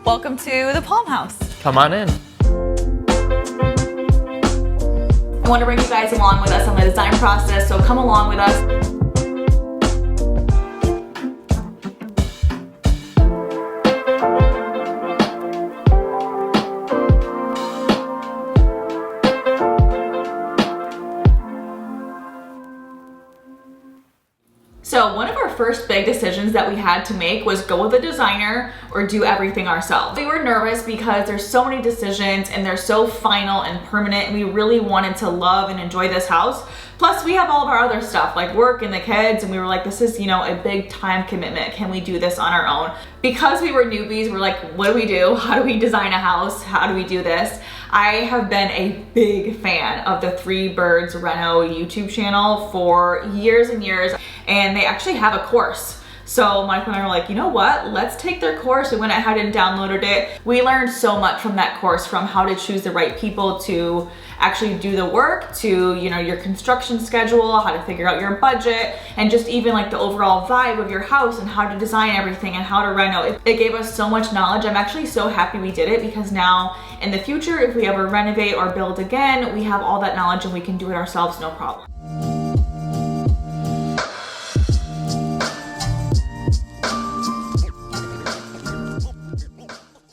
Welcome to the Palm House. Come on in. I want to bring you guys along with us on the design process, so come along with us. So one of our first big decisions that we had to make was go with a designer or do everything ourselves. We were nervous because there's so many decisions and they're so final and permanent, and we really wanted to love and enjoy this house. Plus we have all of our other stuff like work and the kids, and we were like, this is, you know, a big time commitment. Can we do this on our own? Because we were newbies, we're like, what do we do? How do we design a house? How do we do this? I have been a big fan of the Three Birds Reno YouTube channel for years and years, and they actually have a course. So Michael and I were like, you know what? Let's take their course. We went ahead and downloaded it. We learned so much from that course, from how to choose the right people to actually do the work, to, you know, your construction schedule, how to figure out your budget, and just even like the overall vibe of your house and how to design everything and how to reno. It gave us so much knowledge. I'm actually so happy we did it, because now in the future, if we ever renovate or build again, we have all that knowledge and we can do it ourselves, no problem.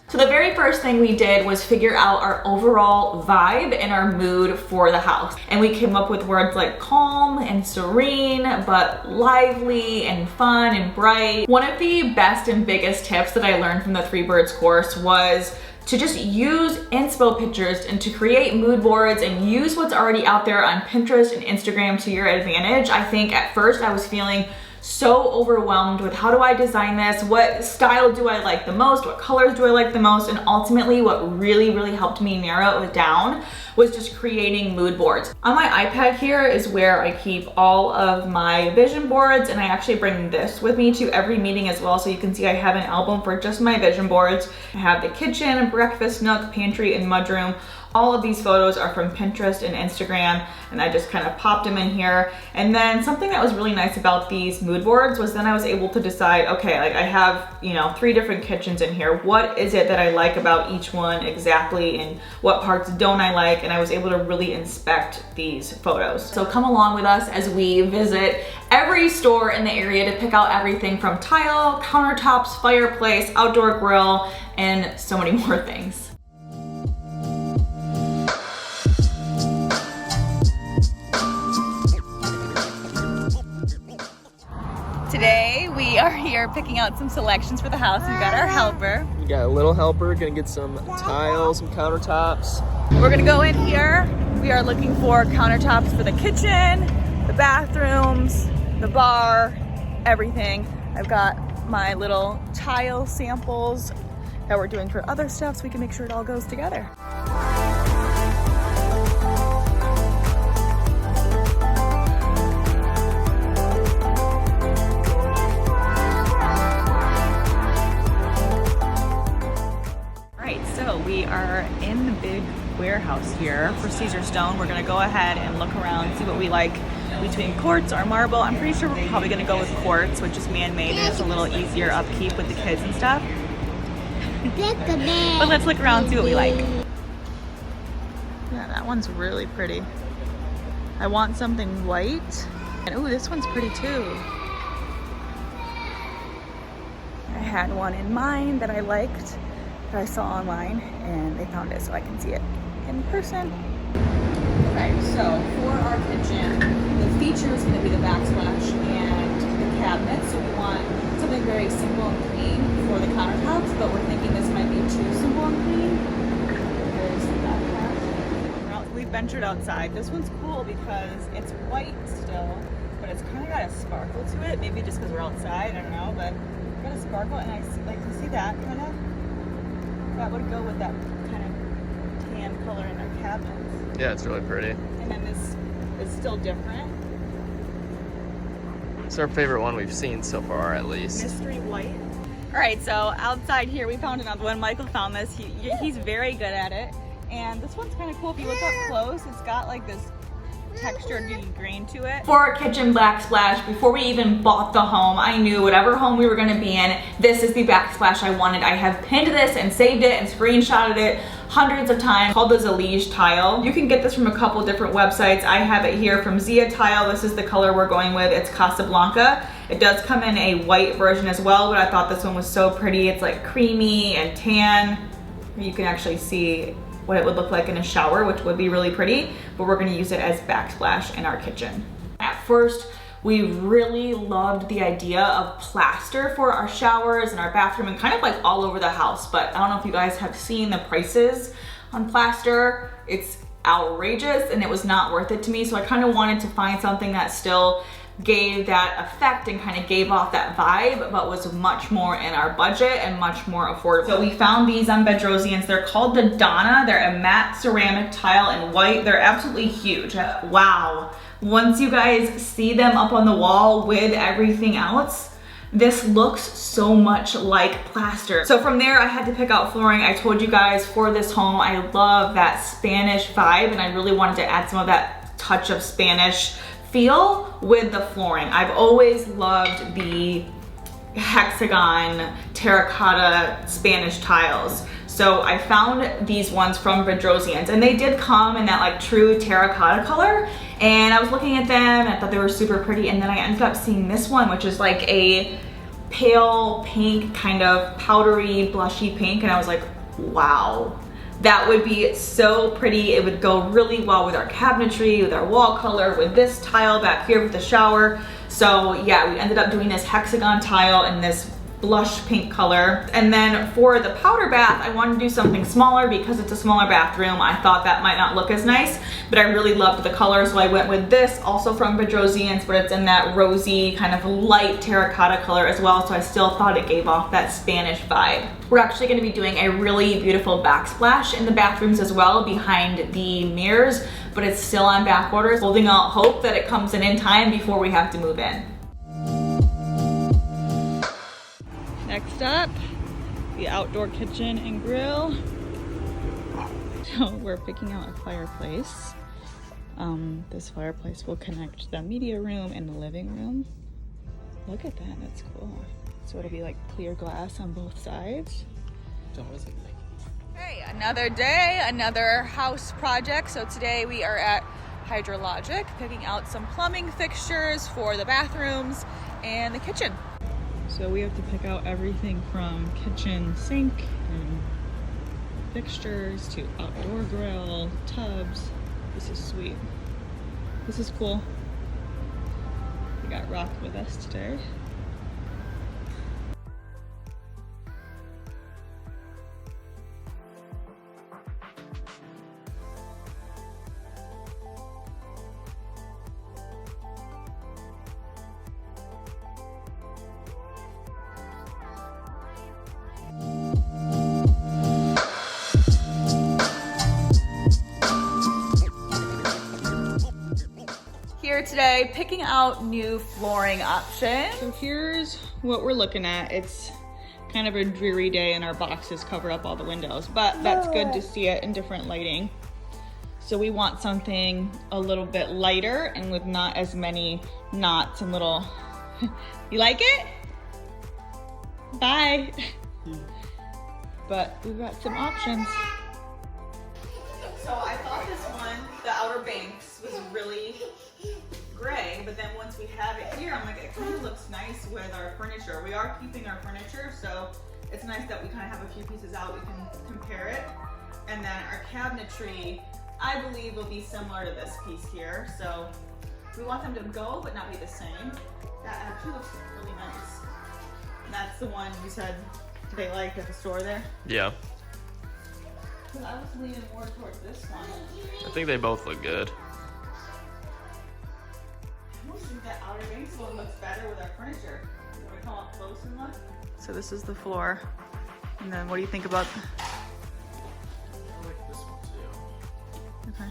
So the very first thing we did was figure out our overall vibe and our mood for the house. And we came up with words like calm and serene, but lively and fun and bright. One of the best and biggest tips that I learned from the Three Birds course was to just use inspo pictures and to create mood boards and use what's already out there on Pinterest and Instagram to your advantage. I think at first I was feeling so overwhelmed with how do I design this? What style do I like the most? What colors do I like the most? And ultimately what really helped me narrow it down was just creating mood boards. On my iPad here is where I keep all of my vision boards, and I actually bring this with me to every meeting as well. So you can see I have an album for just my vision boards. I have the kitchen, breakfast nook, pantry, and mudroom. All of these photos are from Pinterest and Instagram, and I just kind of popped them in here. And then something that was really nice about these mood boards was then I was able to decide, okay, like I have, you know, 3 different kitchens in here. What is it that I like about each one exactly, and what parts don't I like? And I was able to really inspect these photos. So come along with us as we visit every store in the area to pick out everything from tile, countertops, fireplace, outdoor grill, and so many more things. Today we are here picking out some selections for the house. We've got our helper. We got a little helper, gonna get some tiles, some countertops. We're gonna go in here. We are looking for countertops for the kitchen, the bathrooms, the bar, everything. I've got my little tile samples that we're doing for other stuff so we can make sure it all goes together. We are in the big warehouse here for Caesar Stone. We're gonna go ahead and look around, see what we like between quartz or marble. I'm pretty sure we're probably gonna go with quartz, which is man-made and it's a little easier upkeep with the kids and stuff. But let's look around and see what we like. Yeah, that one's really pretty. I want something white. And ooh, this one's pretty too. I had one in mind that I liked, that I saw online, and they found it so I can see it in person. Okay, so for our kitchen, the feature is going to be the backsplash and the cabinets. So we want something very simple and clean for the countertops, but we're thinking this might be too simple and clean. There's the backsplash. We've ventured outside. This one's cool because it's white still, but it's kind of got a sparkle to it. Maybe just because we're outside, I don't know, but it's got a sparkle, and I like to see that kind of. That would go with that kind of tan color in our cabinets. Yeah, it's really pretty. And then this is still different. It's our favorite one we've seen so far, at least. Mystery white. All right, so outside here we found another one. Michael found this. He's very good at it. And this one's kind of cool. If you look up close, it's got like this textured grain to it. For our kitchen backsplash, before we even bought the home, I knew whatever home we were gonna be in, this is the backsplash I wanted. I have pinned this and saved it and screenshotted it hundreds of times. Called the Zalige tile. You can get this from a couple different websites. I have it here from Zia Tile. This is the color we're going with. It's Casablanca. It does come in a white version as well, but I thought this one was so pretty. It's like creamy and tan. You can actually see what it would look like in a shower, which would be really pretty, but we're gonna use it as backsplash in our kitchen. At first, we really loved the idea of plaster for our showers and our bathroom and kind of like all over the house, but I don't know if you guys have seen the prices on plaster. It's outrageous and it was not worth it to me, so I kind of wanted to find something that still gave that effect and kind of gave off that vibe, but was much more in our budget and much more affordable. So we found these on Bedrosians. They're called the Donna. They're a matte ceramic tile in white. They're absolutely huge. Wow. Once you guys see them up on the wall with everything else, this looks so much like plaster. So from there, I had to pick out flooring. I told you guys for this home, I love that Spanish vibe and I really wanted to add some of that touch of Spanish feel with the flooring. I've always loved the hexagon terracotta Spanish tiles. So I found these ones from Bedrosians and they did come in that like true terracotta color. And I was looking at them and I thought they were super pretty. And then I ended up seeing this one, which is like a pale pink, kind of powdery, blushy pink. And I was like, wow. That would be so pretty. It would go really well with our cabinetry, with our wall color, with this tile back here with the shower. So yeah, we ended up doing this hexagon tile in this blush pink color. And then for the powder bath, I wanted to do something smaller because it's a smaller bathroom. I thought that might not look as nice, but I really loved the color. So I went with this, also from Bedrosians, but it's in that rosy kind of light terracotta color as well. So I still thought it gave off that Spanish vibe. We're actually gonna be doing a really beautiful backsplash in the bathrooms as well behind the mirrors, but it's still on back orders, holding out hope that it comes in time before we have to move in. Next up, the outdoor kitchen and grill. So we're picking out a fireplace. This fireplace will connect the media room and the living room. Look at that, that's cool. So it'll be like clear glass on both sides. Hey, another day, another house project. So today we are at Hydrologic picking out some plumbing fixtures for the bathrooms and the kitchen. So we have to pick out everything from kitchen sink and fixtures to outdoor grill, tubs. This is sweet. This is cool. We got Rock with us today. Here today picking out new flooring options. So here's what we're looking at. It's kind of a dreary day and our boxes cover up all the windows, but that's good to see it in different lighting. So we want something a little bit lighter and with not as many knots and little, you like it? Bye. But we've got some options. So I thought this one, the Outer Banks, was really gray, but then once we have it here, I'm like, it kind of looks nice with our furniture. We are keeping our furniture, so it's nice that we kind of have a few pieces out. We can compare it. And then our cabinetry, I believe, will be similar to this piece here. So we want them to go, but not be the same. That actually looks really nice. And that's the one you said they liked at the store there? Yeah. Because I was leaning more towards this one. I think they both look good. I almost think that Outer Banks one looks better with our furniture. You want to come up close and look? So this is the floor. And then what do you think about? I like this one too. Okay.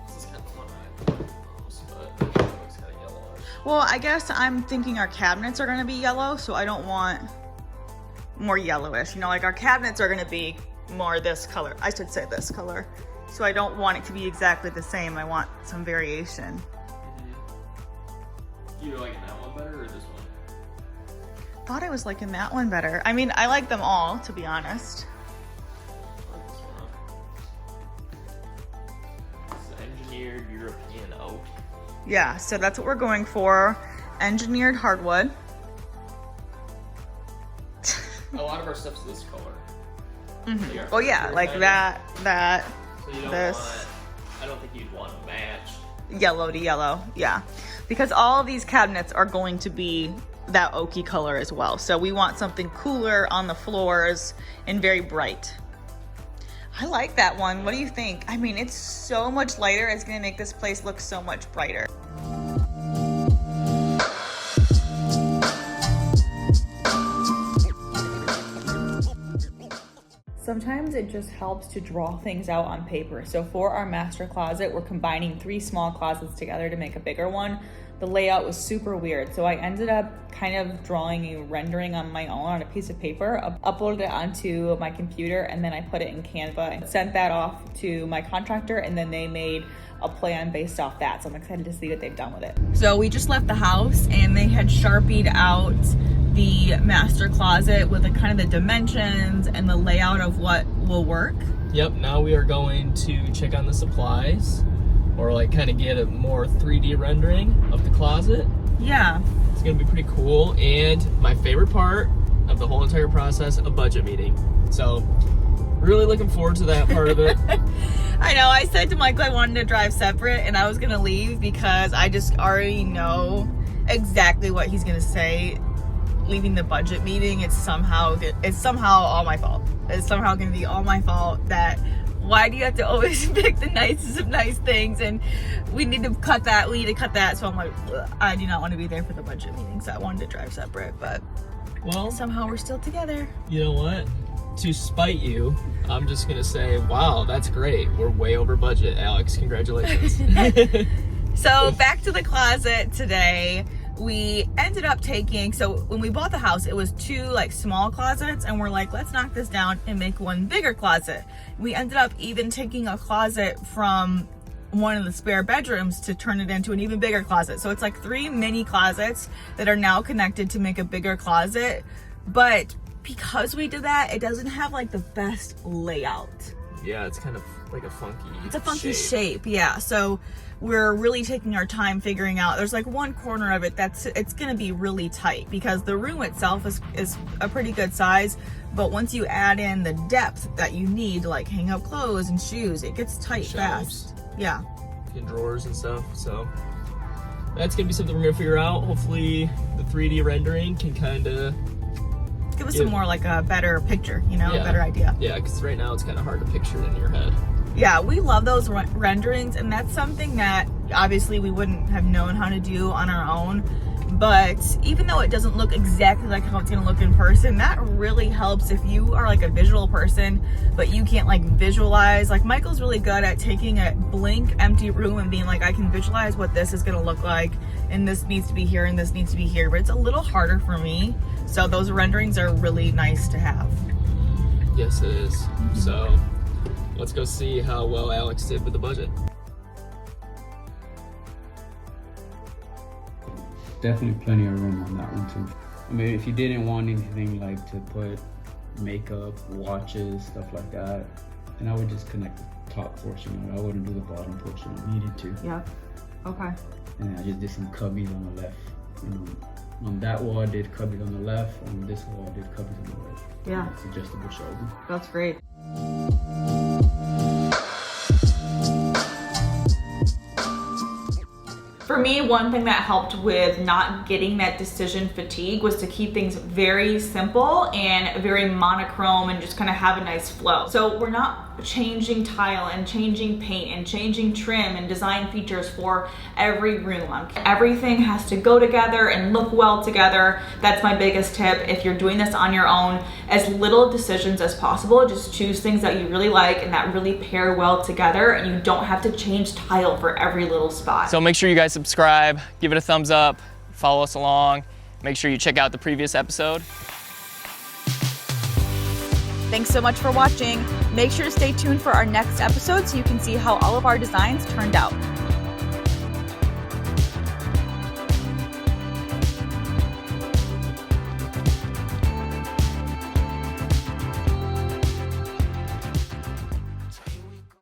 This is kind of the one I like most, but it looks kind of yellowish. Well, I guess I'm thinking our cabinets are going to be yellow, so I don't want more yellowish. You know, like our cabinets are going to be more this color. I should say this color. So I don't want it to be exactly the same. I want some variation. You liking that one better or this one? Thought I was liking that one better. I mean, I like them all, to be honest. I like this one. This is engineered European oak. Yeah, so that's what we're going for. Engineered hardwood. A lot of our stuff's this color. Mm-hmm. Oh yeah, like that, so you don't this. I don't think you'd want to match. Yellow to yellow, yeah. Because all of these cabinets are going to be that oaky color as well. So we want something cooler on the floors and very bright. I like that one. What do you think? I mean, it's so much lighter. It's gonna make this place look so much brighter. Sometimes it just helps to draw things out on paper. So for our master closet, we're combining 3 small closets together to make a bigger one. The layout was super weird. So I ended up kind of drawing a rendering on my own on a piece of paper, uploaded it onto my computer, and then I put it in Canva and sent that off to my contractor, and then they made a plan based off that. So I'm excited to see what they've done with it. So we just left the house and they had Sharpied out the master closet with the kind of the dimensions and the layout of what will work. Yep, now we are going to check on the supplies or like kind of get a more 3D rendering of the closet. Yeah. It's gonna be pretty cool. And my favorite part of the whole entire process, a budget meeting. So really looking forward to that part of it. I know, I said to Michael I wanted to drive separate and I was gonna leave because I just already know exactly what he's gonna say. Leaving the budget meeting, it's somehow all my fault. It's somehow gonna be all my fault that why do you have to always pick the nicest of nice things and we need to cut that. So I'm like, I do not want to be there for the budget meeting, so I wanted to drive separate, but well, somehow we're still together. You know what? To spite you, I'm just gonna say, wow, that's great. We're way over budget, Alex. Congratulations. So back to the closet today. We ended up taking, so when we bought the house, it was 2 like small closets and we're like, let's knock this down and make one bigger closet. We ended up even taking a closet from one of the spare bedrooms to turn it into an even bigger closet. So it's like 3 mini closets that are now connected to make a bigger closet. But because we did that, it doesn't have like the best layout. Yeah, it's kind of like a funky shape. Yeah. So we're really taking our time figuring out, there's like one corner of it it's gonna be really tight because the room itself is a pretty good size, but once you add in the depth that you need to like hang up clothes and shoes, it gets tight fast. Yeah. And drawers and stuff. So that's gonna be something we're gonna figure out. Hopefully the 3D rendering can kind of give us some more like a better picture, a better idea. Yeah, because right now it's kind of hard to picture it in your head. Yeah, we love those renderings, and that's something that obviously we wouldn't have known how to do on our own. But even though it doesn't look exactly like how it's gonna look in person, that really helps if you are like a visual person, but you can't like visualize. Like Michael's really good at taking a blank, empty room and being like, I can visualize what this is gonna look like, and this needs to be here, and this needs to be here. But it's a little harder for me. So those renderings are really nice to have. Yes, it is. Mm-hmm. So let's go see how well Alex did with the budget. Definitely plenty of room on that one too. I mean, if you didn't want anything like to put makeup, watches, stuff like that, then I would just connect the top portion of it. I wouldn't do the bottom portion if needed to. Yeah. Okay. And then I just did some cubbies on the left. On that wall I did cubbies on the left, on this wall I did cubbies on the right. Yeah. It's adjustable shoulder. That's great. For me, one thing that helped with not getting that decision fatigue was to keep things very simple and very monochrome and just kind of have a nice flow. So we're not changing tile and changing paint and changing trim and design features for every room. Everything has to go together and look well together. That's my biggest tip. If you're doing this on your own, as little decisions as possible, just choose things that you really like and that really pair well together, and you don't have to change tile for every little spot. So make sure you guys subscribe, give it a thumbs up, follow us along. Make sure you check out the previous episode. Thanks so much for watching. Make sure to stay tuned for our next episode so you can see how all of our designs turned out.